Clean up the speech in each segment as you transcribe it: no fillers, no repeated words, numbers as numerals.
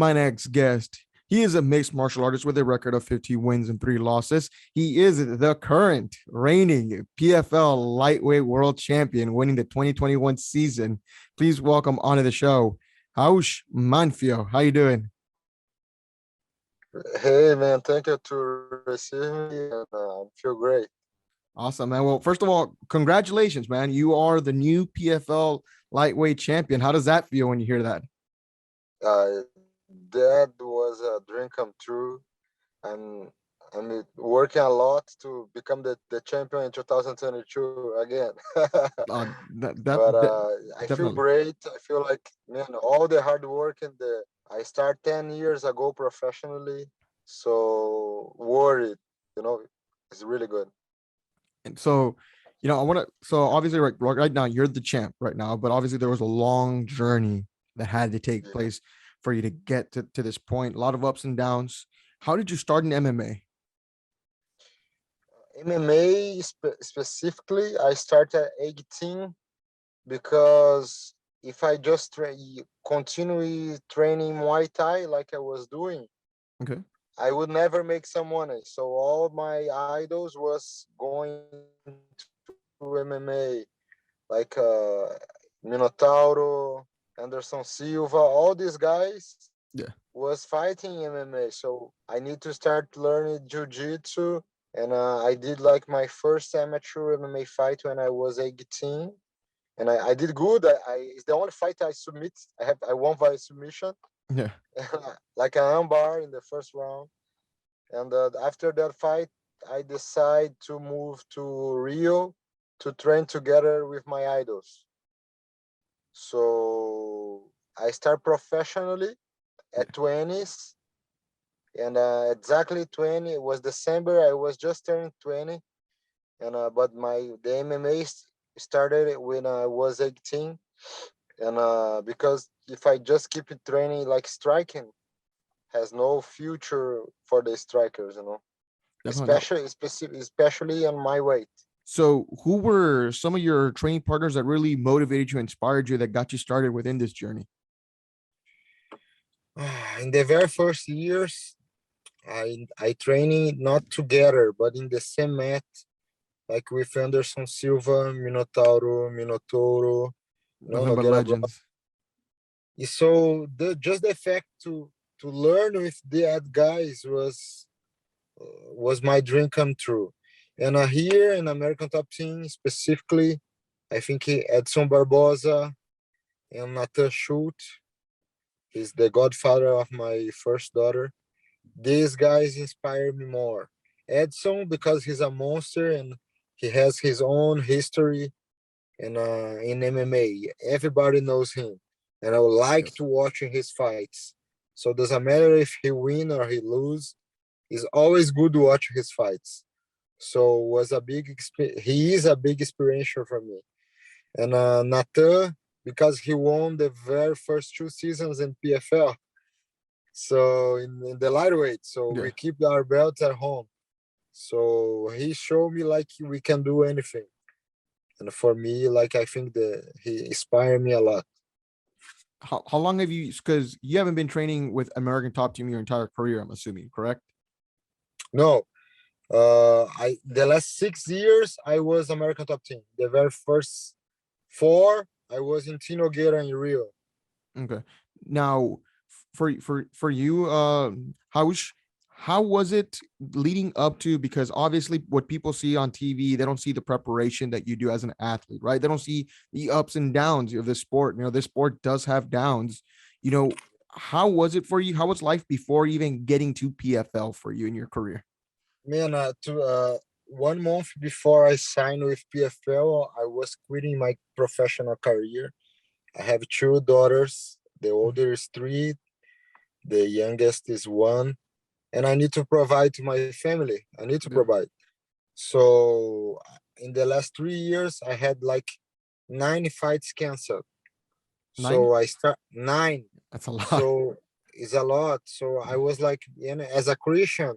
my next guest. He is a mixed martial artist with a record of 50 wins and 3 losses. He is the current reigning PFL lightweight world champion, winning the 2021 season. Please welcome onto the show, Raush Manfio. How you doing? Hey man, thank you to receive me and I feel great. Awesome, man. Well, first of all, congratulations, man. You are the new PFL lightweight champion. How does that feel when you hear that? That was a dream come true. I'm I'm working a lot to become the champion in 2022 again. But I feel Definitely. great. I feel like man, all the hard work and the I start 10 years ago professionally, so worried, you know, it's really good. And so, I want to. So obviously, right now, you're the champ right now, but obviously, there was a long journey that had to take Yeah. place for you to get to this point. A lot of ups and downs. How did you start in MMA? MMA specifically, I started at 18 because if I just continue training Muay Thai like I was doing, Okay. I would never make some money. So all my idols was going to MMA, like Minotauro, Anderson Silva, all these guys Yeah. was fighting MMA. So I need to start learning Jiu-Jitsu. And I did like my first amateur MMA fight when I was 18 and I did good. It's the only fight I submit. I won by submission, Yeah. like an armbar in the first round. And after that fight, I decide to move to Rio to train together with my idols. So I start professionally Yeah. at 20s, and exactly 20. It was December. I was just turning 20, and but the MMA started when I was 18 and because if I just keep it training like striking has no future for the strikers, Definitely. Now, especially on my weight. so, who were some of your training partners that really motivated you, inspired you, that got you started within this journey? In the very first years, I training not together but in the same mat, like with Anderson Silva, Minotauro, Nothing but Nogueira. legends. So the fact to learn with that guys was my dream come true. And here in American Top Team specifically, I think Edson Barboza and Nathan Schultz is the godfather of my first daughter. These guys inspire me more. Edson because he's a monster and he has his own history in MMA. Everybody knows him, and I would like Yes. to watch his fights. So doesn't matter if he win or he lose. It's always good to watch his fights. So was a he is a big inspiration for me. And Nathan, because he won the very first 2 seasons in PFL, so in the lightweight, so Yeah. we keep our belts at home. So he showed me like we can do anything. And for me, like I think he inspired me a lot. How long have you? Because you haven't been training with American Top Team your entire career, I'm assuming, correct? No, I the last 6 years I was American Top Team. The very first four I was in Tino Guerra in Rio. Okay. Now, for you, how was it leading up to? Because obviously, what people see on TV, they don't see the preparation that you do as an athlete, right? They don't see the ups and downs of this sport. This sport does have downs. You know, how was it for you? How was life before even getting to PFL for you in your career? Man, 1 month before I signed with PFL, I was quitting my professional career. I have two daughters. The older is 3, the youngest is 1, and I need to provide to my family. I need to Yeah. provide. So in the last 3 years, I had like 9 fights canceled. 9. So I start 9. That's a lot. So it's a lot. So I was like, as a Christian,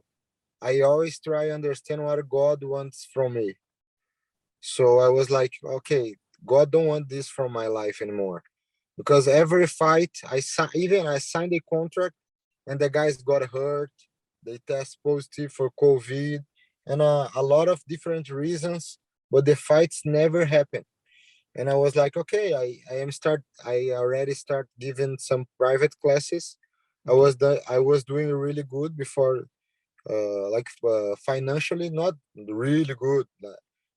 I always try to understand what God wants from me. So I was like, okay, God don't want this from my life anymore. Because every fight, even I signed a contract and the guys got hurt. They test positive for COVID, and a lot of different reasons, but the fights never happened. And I was like, okay, I already start giving some private classes. Okay. I was doing really good before, financially not really good,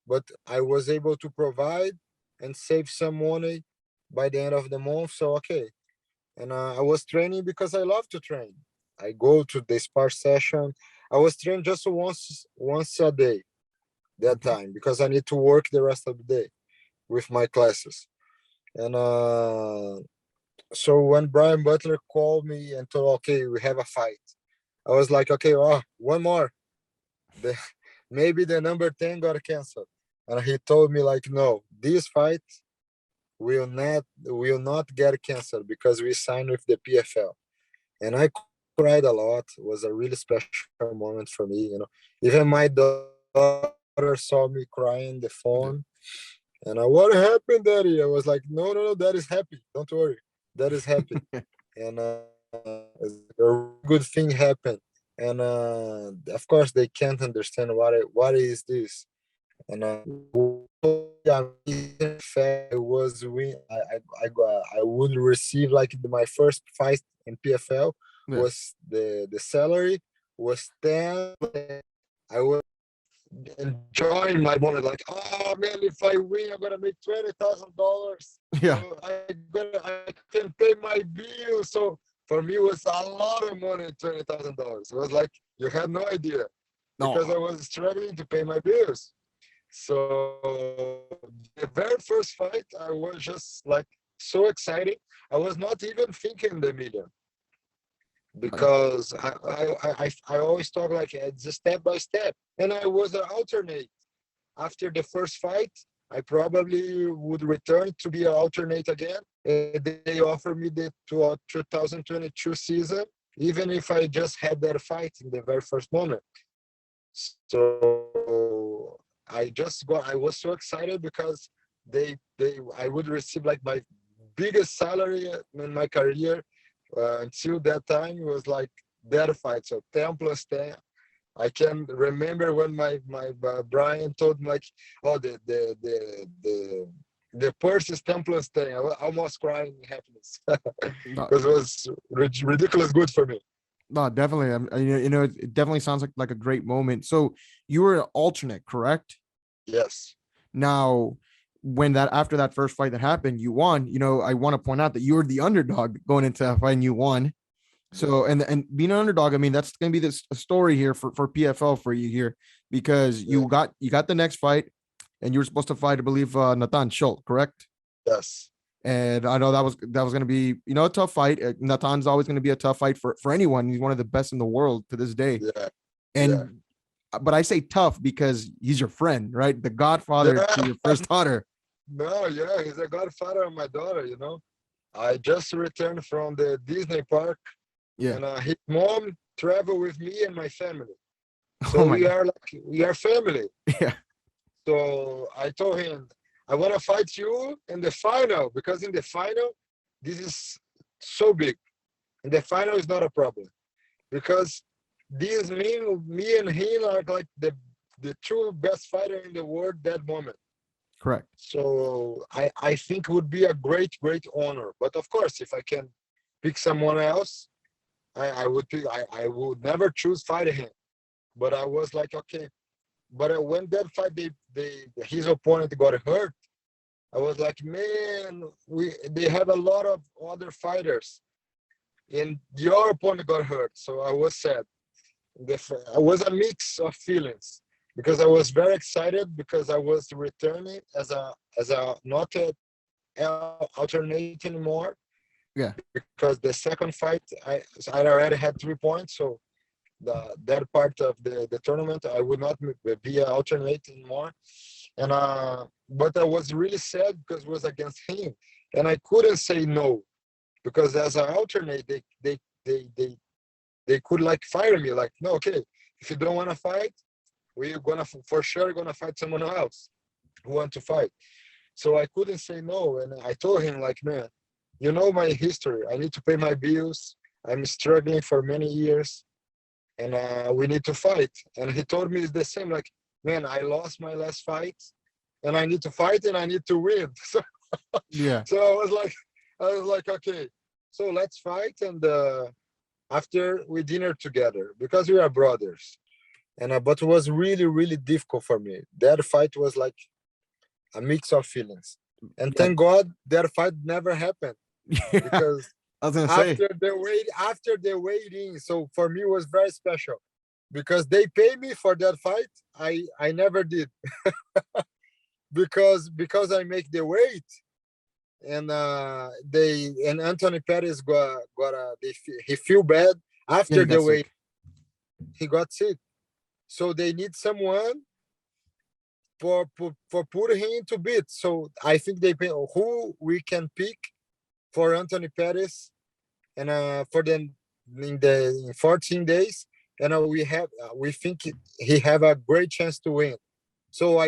but I was able to provide and save some money by the end of the month. So okay, and I was training because I love to train. I go to the spar session. I was training just once a day that Okay. time because I need to work the rest of the day with my classes. And so when Brian Butler called me and told, okay, we have a fight, I was like, okay, oh, one more. The, maybe the number 10 got canceled. And he told me like, no, this fight will not get canceled because we signed with the PFL. And I cried a lot. It was a really special moment for me. Even my daughter saw me crying the phone. Yeah. And what happened, Daddy? I was like, no, no, no, Dad is happy. Don't worry. Dad is happy. And it's like a really good thing happened. And of course, they can't understand what is this. And amazing fact I would receive like my first fight in PFL Yeah. was the salary was 10. I was enjoying my money like, oh man, if I win I'm gonna make $20,000, Yeah. I can pay my bills. So for me it was a lot of money. $20,000, it was like you had no idea because No. I was struggling to pay my bills. So the very first fight, I was just like so excited. I was not even thinking the million because I always talk like it's a step by step, and I was an alternate. After the first fight, I probably would return to be an alternate again. And they offered me the 2022 season, even if I just had that fight in the very first moment. So I was so excited because I would receive like my biggest salary in my career. Until that time it was like that fight. So 10 plus 10. I can remember when my Brian told me like, oh, the purse is 10 plus 10. I was almost crying in happiness No, because it was ridiculous good for me. no, definitely. It definitely sounds like a great moment. So you were an alternate, correct? Yes. Now, when that after that first fight that happened, you won. I want to point out that you were the underdog going into that fight and you won. So Yeah. and being an underdog, I mean, that's gonna be this a story here for PFL for you here because Yeah. you got the next fight and you were supposed to fight, I believe, Nathan Schultz, correct? Yes. And I know that was going to be a tough fight. Natan's always going to be a tough fight for anyone. He's one of the best in the world to this day. Yeah. Yeah. And but I say tough because he's your friend, right? The godfather Yeah. to your first daughter. No, yeah, he's a godfather of my daughter. I just returned from the Disney park, Yeah. and his mom traveled with me and my family. Oh So my God. we are family. Yeah. So I told him, I want to fight you in the final because in the final, this is so big. In the final is not a problem because me and him are like the two best fighter in the world that moment. Correct. So I think it would be a great, great honor. But of course, if I can pick someone else, I would pick. I would never choose fighting him. But I was like, okay. But when that fight, his opponent got hurt. I was like, man, they have a lot of other fighters, and your opponent got hurt. So I was sad. I was a mix of feelings because I was very excited because I was returning as a not a alternate anymore Yeah. because the second fight I already had 3 points. So that part of the tournament I would not be an alternate anymore. And but I was really sad because it was against him, and I couldn't say no because as an alternate they could like fire me like, no, okay, if you don't want to fight, we're gonna for sure gonna fight someone else who want to fight. So I couldn't say no, and I told him like, man, you know my history. I need to pay my bills. I'm struggling for many years, and we need to fight. And he told me it's the same. Like, man, I lost my last fight, and I need to fight, and I need to win. So, Yeah. so I was like, okay, so let's fight. And after we dinner together because we are brothers. And but it was really, really difficult for me. That fight was like a mix of feelings. And Yeah. thank God that fight never happened Yeah. because I was gonna say. after the waiting, so for me it was very special because they pay me for that fight. I never did because I make the weight, and they and Anthony Pettis got a he feel bad Yeah, after he got the weight. sick. He got sick, so they need someone for putting him into beat. So I think they pay who we can pick for Anthony Pettis, and for them in 14 days, and we think he have a great chance to win. So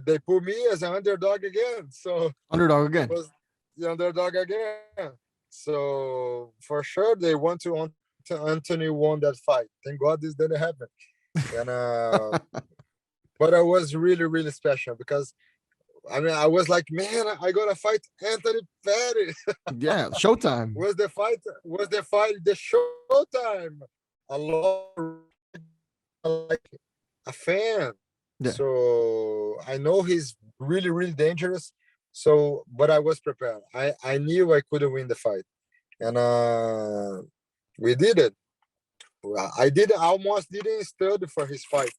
they put me as an underdog again. So Underdog again. was the underdog again. So for sure they want to Anthony won that fight. Thank God this didn't happen. And but I was really, really special because I mean I was like, man, I gotta fight Anthony Pettis. Yeah. Showtime. Was the showtime. A lot like a fan. Yeah. So I know he's really, really dangerous. So but I was prepared. I knew I couldn't win the fight. And we did it. Well, I almost didn't study for his fight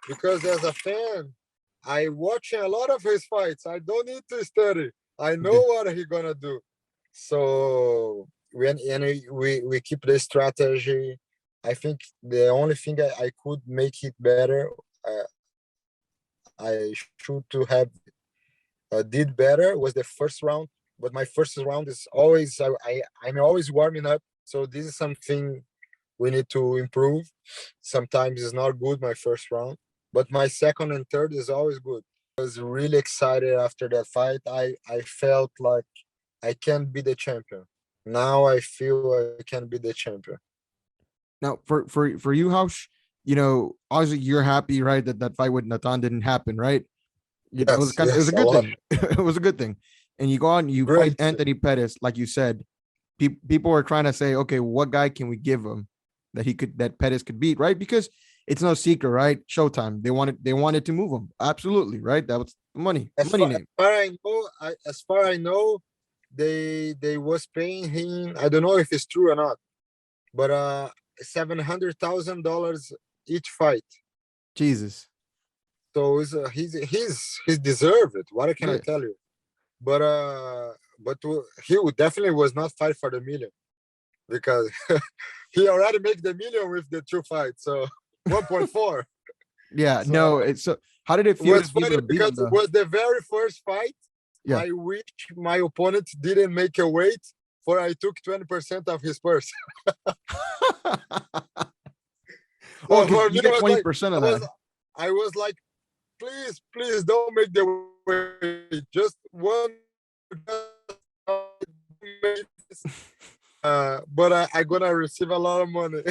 because as a fan, I watch a lot of his fights. I don't need to study. I know Yeah. what he gonna do. So we keep the strategy. I think the only thing I could make it better, I should to have did better was the first round. But my first round is always I'm always warming up. So this is something we need to improve. Sometimes it's not good my first round, but my second and third is always good. I was really excited after that fight. I felt like I can be the champion. Now I feel I can be the champion. Now, for you, Hausch, obviously you're happy, right, that that fight with Nathan didn't happen, right? It was Yes, it was a yes, a good lot. thing. It was a good thing. And you go on, you fight Great. Anthony Pettis, like you said. People are trying to say, okay, what guy can we give him that Pettis could beat, right? Because it's no secret, right? Showtime. They wanted to move him. Absolutely, right? That was money As name. far I know, as far I know, they was paying him. I don't know if it's true or not, but $700,000 each fight. Jesus. So he's deserved it. What can I Yeah. tell you? But he would definitely was not fight for the million because he already make the million with the two fights. So 1.4. Yeah. No, So it's so how did it it feel was to be able funny to beat because him it though? was the very first fight. Yeah. I wish my opponent didn't make a weight for I took 20% of his purse. Oh, So because for you me, get 20% I of was that. I was like, please, please don't make the weight. Just one. But I gonna receive a lot of money.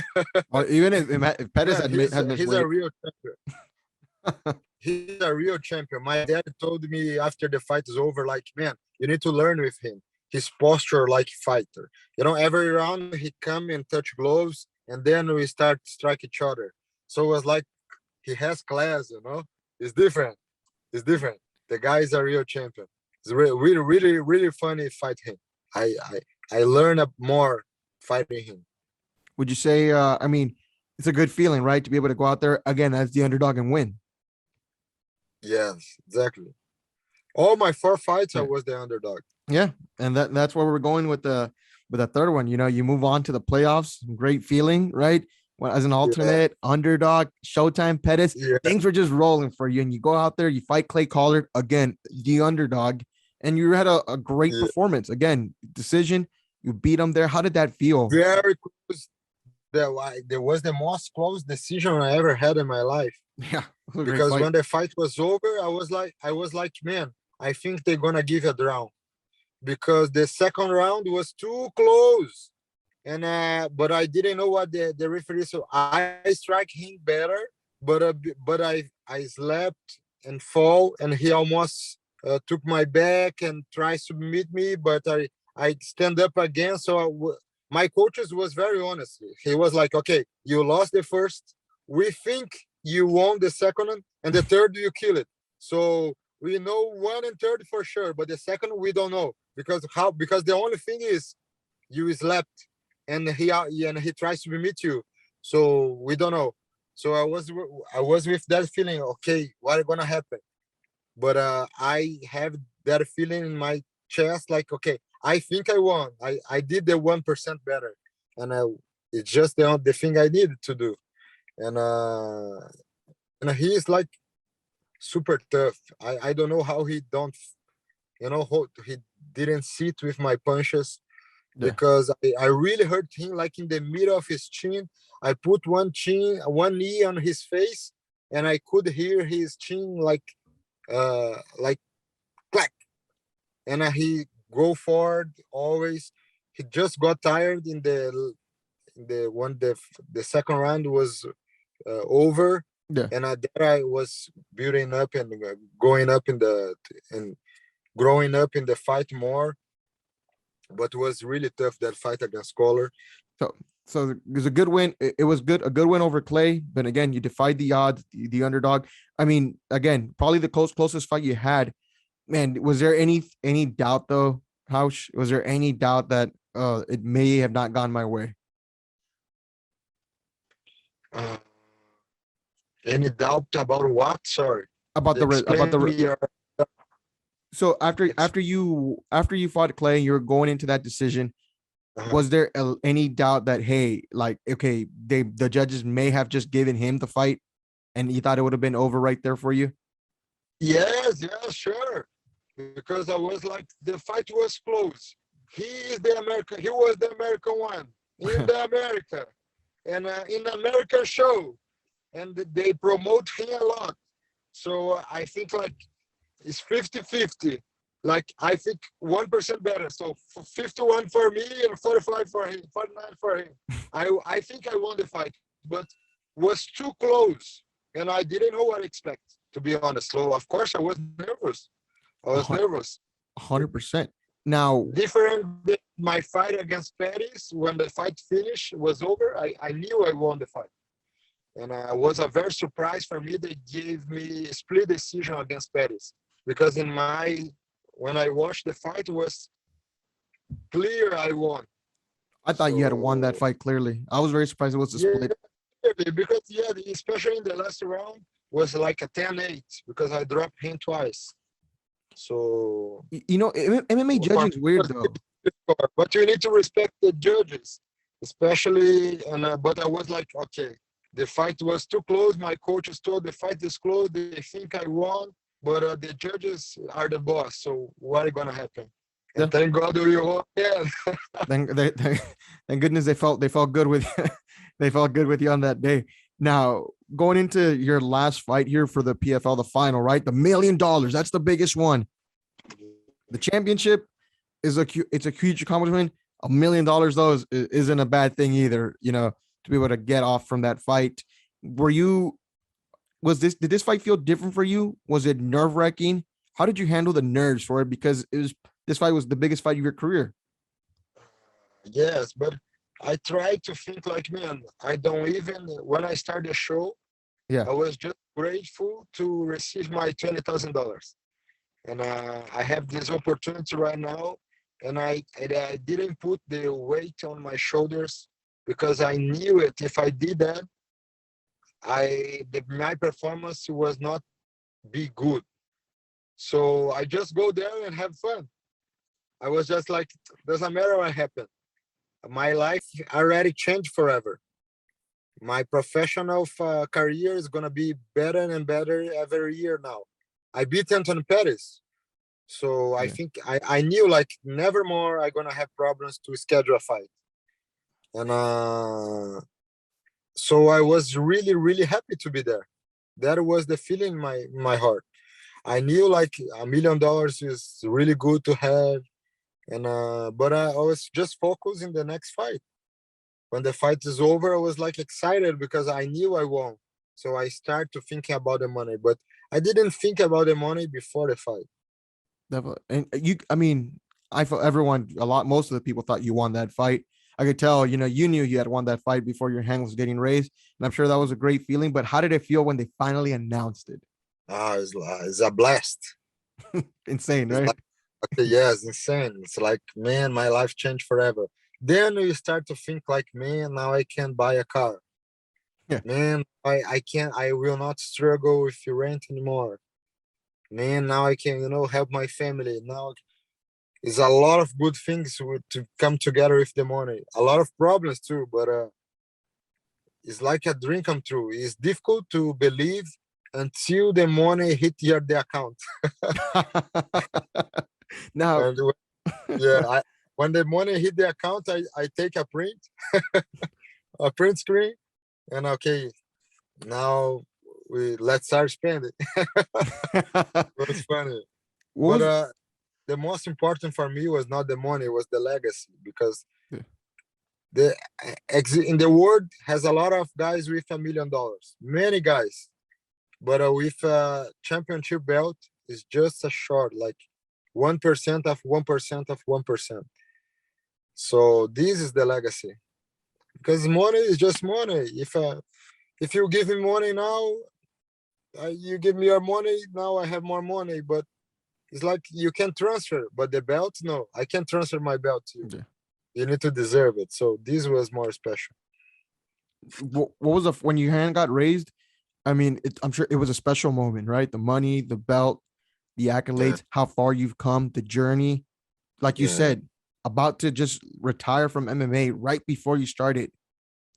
Or even if Pettis Man, had had missed he's a weight. real champion. He's a real champion. My dad told me after the fight is over, like, man, you need to learn with him. His posture like fighter. Every round he come and touch gloves, and then we start strike each other. So it was like he has class. It's different. It's different. The guy is a real champion. It's really, really, really funny fight him. I I I learn more fighting him. Would you say? I mean, it's a good feeling, right, to be able to go out there again as the underdog and win. Yes, exactly. All my four fights, I Yeah. was the underdog. Yeah, and that's where we're going with the third one. You move on to the playoffs. Great feeling, right? Well, as an Yeah, alternate underdog, Showtime Pettis, yeah, things were just rolling for you, and you go out there, you fight Clay Collard again, the underdog, and you had a great yeah. performance again. Decision, you beat him there. How did that feel? Very close. There was the most close decision I ever had in my life. Yeah, it was a great Because fight. when the fight was over, I was like, man, I think they're gonna give a draw because the second round was too close. and but I didn't know what the referee. So I strike him better, but I slept and fall, and he almost took my back and tries to meet me, but I stand up again. So my coaches was very honest. He was like, "Okay, you lost the first. We think you won the second one, and the third you kill it. So we know one and third for sure, but the second we don't know because the only thing is you slept and he tries to meet you, so we don't know. So I was with that feeling, okay, what is gonna happen? But I have that feeling in my chest, like, okay, I think I won. I did the 1% better, and it's just the thing I needed to do. And he is like super tough. I don't know how he don't, how he didn't sit with my punches, Yeah. because I really hurt him like in the middle of his chin. I put one knee on his face, and I could hear his chin like clack. And he go forward always. He just got tired in the second round was over, Yeah. and there I was building up and going up and growing up in the fight more. But it was really tough, that fight against Collar. So so it was a good win. It was good, a good win over Clay. But again, you defied the odds, the underdog. I mean, again, probably the closest fight you had. Man, was there any doubt though? Hausch, was there any doubt that it may have not gone my way? Uh, any doubt about what? Sorry. About about Explain the me your so after ex- after you fought Clay and you're going into that decision, uh, was there any doubt that, hey, like, okay, the judges may have just given him the fight and you thought it would have been over right there for you? yes, yes, sure. Because I was like, the fight was close. He was the American one in the America, and in American show, and they promote him a lot. So I think like it's 50-50. Like I think 1% better. So 51 for me and 45 for him, 49 for him. I think I won the fight, but was too close, and I didn't know what to expect, to be honest. So of course I was nervous. I A was nervous. 100%. Now, Different than my fight against Pettis, when the fight finished was over, I knew I won the fight. And it was a very surprise for me. They gave me a split decision against Pettis, because when I watched the fight, it was clear I won. I thought you had won that So fight clearly. I was very surprised it was a yeah, split. because yeah, especially in the last round was like a 10-8 because I dropped him twice. So You know, MMA for judging is weird though. but you need to respect the judges, especially. And but I was like, okay, the fight was too close. My coaches told the fight is close. They think I won, but the judges are the boss. So what is gonna happen? Yeah. And thank God we won. Yeah. Thank goodness they felt good with they felt good with you on that day. Now going into your last fight here for the PFL, the final, right? $1 million. That's the biggest one. The championship is it's a huge accomplishment. $1 million though isn't a bad thing either. You know, to be able to get off from that fight. Were you did this fight feel different for you? Was it nerve wracking? How did you handle the nerves for it? Because this fight was the biggest fight of your career. Yes, but I try to think like, man, I don't even when I started the show, Yeah. I was just grateful to receive my $20,000. And I have this opportunity right now, and I didn't put the weight on my shoulders because I knew it. If I did that, my performance was not be good. So I just go there and have fun. I was just like, doesn't matter what happened. My life already changed forever. My professional career is gonna be better and better every year now. I beat Anthony Pettis. So I Yeah. think I knew like never more I gonna have problems to schedule a fight. And so I was really, really happy to be there. That was the feeling in my heart. I knew like $1 million is really good to have. And but I was just focused in the next fight. when the fight is over, I was like excited because I knew I won. So I start to thinking about the money, but I didn't think about the money before the fight. Definitely. And I mean, I felt everyone, a lot, most of the people thought you won that fight. I could tell, you knew you had won that fight before your hand was getting raised. And I'm sure that was a great feeling. But how did it feel when they finally announced it? It's a blast. Insane, It's right? like, okay, yeah, it's insane. It's like, man, my life changed forever. Then you start to think like, man, now I can buy a car. Yeah. Man, I will not struggle if you rent anymore. Man, now I can, help my family. Now it's a lot of good things to come together with the money. A lot of problems too, but it's like a dream come true. It's difficult to believe until the money hit the account. Now, And yeah, when the money hit the account, I take a print screen, and okay, now let's start spending. what It's funny, but was the most important for me was not the money, it was the legacy, because yeah, the in the world has a lot of guys with $1 million, many guys, but with a championship belt is just a short, like 1% of 1% of 1%. So this is the legacy, because money is just money. If you give me money now, you give me your money now, I have more money, but it's like you can transfer, but the belt, no, I can't transfer my belt to you. yeah. You need to deserve it. So this was more special. What was when your hand got raised? I mean, I'm sure it was a special moment, right? The money, the belt, the Yeah, accolades, how far you've come, the journey. Like you yeah. said, about to just retire from MMA right before you started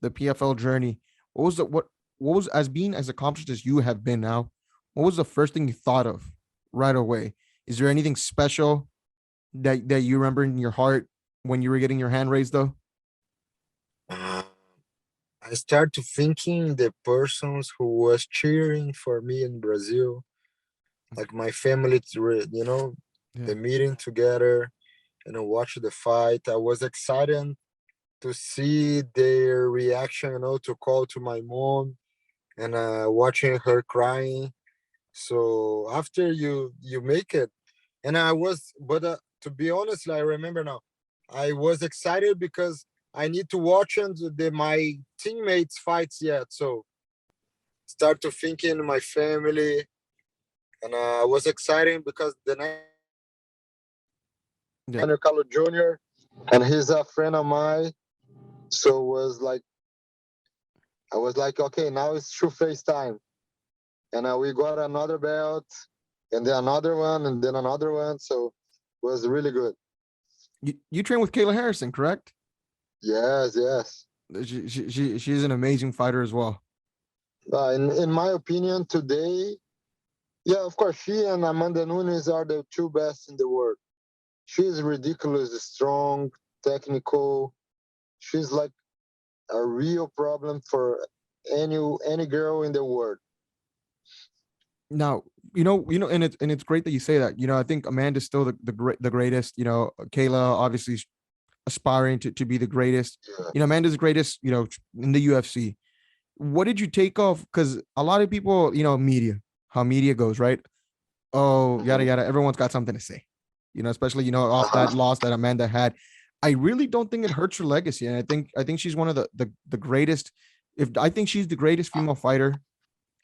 the PFL journey. What was, as being as accomplished as you have been now? What was the first thing you thought of right away? Is there anything special that you remember in your heart when you were getting your hand raised, though? Uh, I start to thinking the persons who was cheering for me in Brazil, like my family, Yeah, the meeting together, watch the fight. I was excited to see their reaction, to call to my mom and watching her crying. So after you make it, and I was, but to be honest, I remember now, I was excited because I need to watch and my teammates fights yet. So start to thinking my family, and I was excited because the next yeah. Daniel Carlo Jr. and he's a friend of mine. So was like I was like, okay, now it's true face time, and we got another belt, and then another one, and then another one. So it was really good. You train with Kayla Harrison, correct? Yes, yes. She's an amazing fighter as well. In my opinion, today, yeah, of course, she and Amanda Nunes are the two best in the world. She's ridiculously strong, technical. She's like a real problem for any girl in the world. Now, and it's great that you say that. I think Amanda's still the greatest. Kayla obviously aspiring to be the greatest. Yeah. Amanda's the greatest. In the UFC. What did you take off? Because a lot of people, media, how media goes, right? Oh, yada Mhm. yada. Everyone's got something to say. Especially off that Uh-huh. loss that Amanda had. I really don't think it hurts her legacy, and I think she's one of the greatest. If I think she's the greatest female fighter,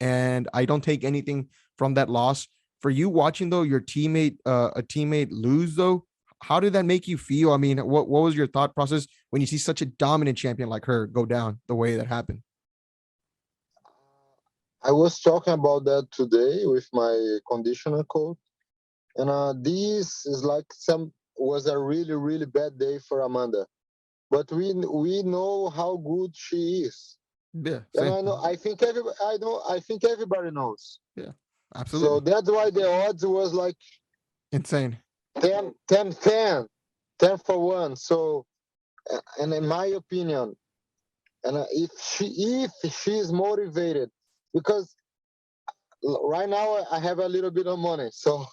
and I don't take anything from that loss. For you watching though, your a teammate lose though, how did that make you feel? I mean, what was your thought process when you see such a dominant champion like her go down the way that happened? I was talking about that today with my conditioner coach, and this is like some was a really really bad day for Amanda. But we know how good she is, Yeah, and same. I think everybody knows. Yeah, So absolutely that's why the odds was like insane. 10 for one. So, and in my opinion, and if she is motivated, because right now I have a little bit of money, so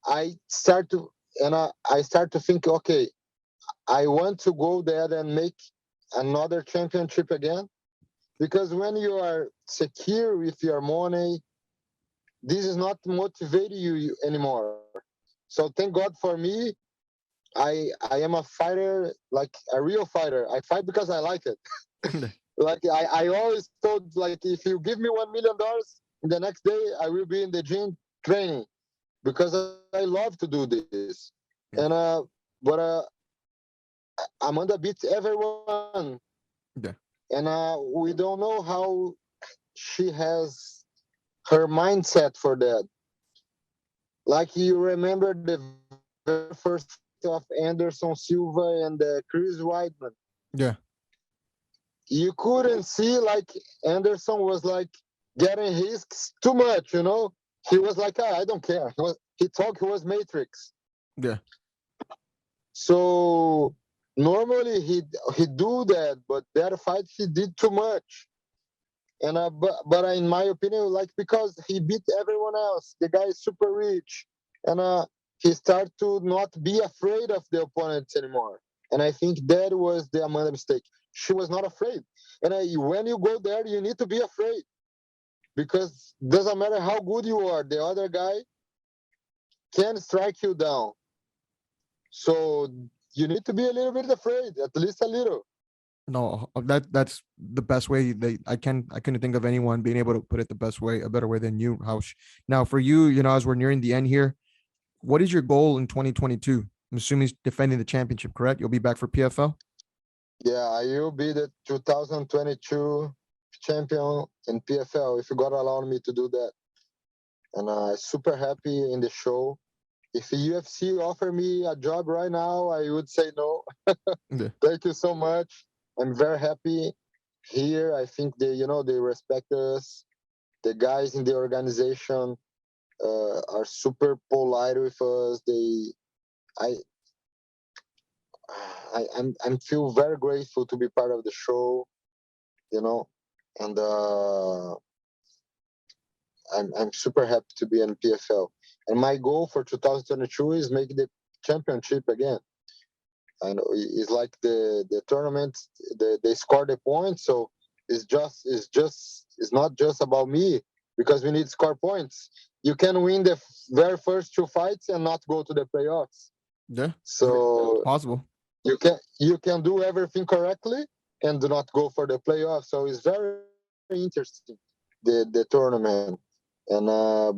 I start to I start to think, okay, I want to go there and make another championship again. Because when you are secure with your money, this is not motivating you anymore. So thank God for me. I am a fighter, like a real fighter. I fight because I like it. Like I always told, like if you give me $1 million, the next day I will be in the gym training because I love to do this. And but Amanda beats everyone, Yeah. and we don't know how she has her mindset for that. Like you remember the very first fight of Anderson Silva and Chris Weidman. Yeah. You couldn't see like Anderson was like getting risks too much, you know. He was like, ah, I don't care. He thought he was Matrix. Yeah. So normally he do that, but that fight he did too much. And but in my opinion, like because he beat everyone else, the guy is super rich, and he started to not be afraid of the opponents anymore. And I think that was the Amanda mistake. She was not afraid. And when you go there, you need to be afraid because doesn't matter how good you are, the other guy can strike you down. So you need to be a little bit afraid, at least a little. No, that's the best way. I couldn't think of anyone being able to put it the best way, a better way than you, Raush. Now, for you, as we're nearing the end here, what is your goal in 2022? I'm assuming he's defending the championship, correct? You'll be back for PFL. Yeah, I will be the 2022 champion in PFL if you got allowed me to do that. And super happy in the show. If UFC offer me a job right now, I would say no. Yeah. Thank you so much. I'm very happy here. I think they respect us. The guys in the organization are super polite with us. I, I'm feel very grateful to be part of the show. You know, and I'm super happy to be in PFL. And my goal for 2022 is make the championship again. And it's like the tournament, they score the points, so it's not just about me because we need to score points. You can win the very first two fights and not go to the playoffs. Yeah. So Possible. you can do everything correctly and do not go for the playoffs. So it's very interesting the tournament. And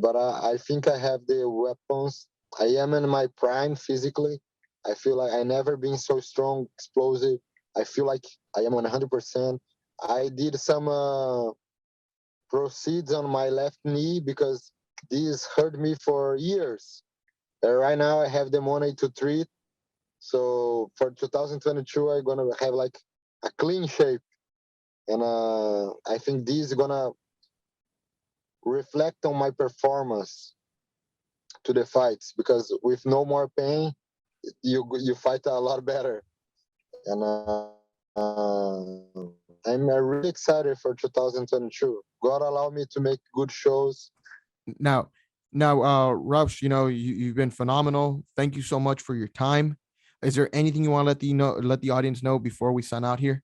but I think I have the weapons. I am in my prime physically. I feel like I never been so strong, explosive. I feel like I am 100%. I did some proceeds on my left knee because this hurt me for years. Right now I have the money to treat. So for 2022, I'm gonna have like a clean shape, and I think this is gonna reflect on my performance to the fights because with no more pain, you fight a lot better. And I'm really excited for 2022. God allow me to make good shows. Now, Raush, you've been phenomenal. Thank you so much for your time. Is there anything you want to let the audience know before we sign out here?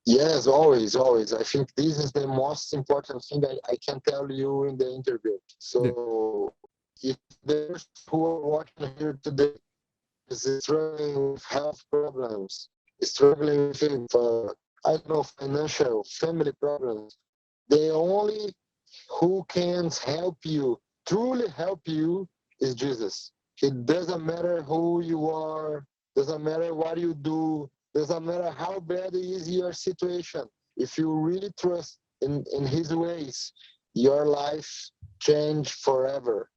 Yes, always, always. I think this is the most important thing I can tell you in the interview. Yeah. So if the person who are watching here today is struggling with health problems, struggling with I don't know, financial, family problems, the only who can help you, truly help you, is Jesus. It doesn't matter who you are, doesn't matter what you do, doesn't matter how bad is your situation. If you really trust in his ways, your life change forever.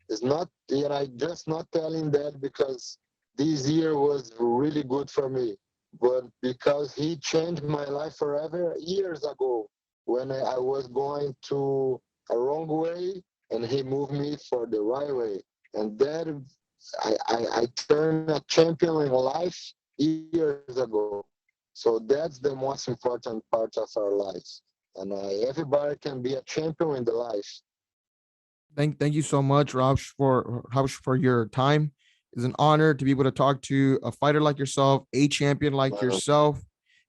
It's not, I just not telling that because this year was really good for me, but because he changed my life forever years ago when I was going to a wrong way and he moved me for the right way. And that I turned a champion in life years ago. So that's the most important part of our lives. And everybody can be a champion in the life. Thank you so much, Raush, for your time. It's an honor to be able to talk to a fighter like yourself, a champion like yourself.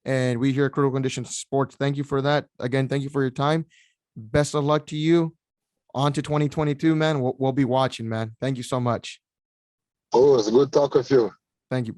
And we here at Critical Conditions Sports, thank you for that. Again, thank you for your time. Best of luck to you. On to 2022, man. We'll be watching, man. Thank you so much. Oh, it's a good talk with you. Thank you.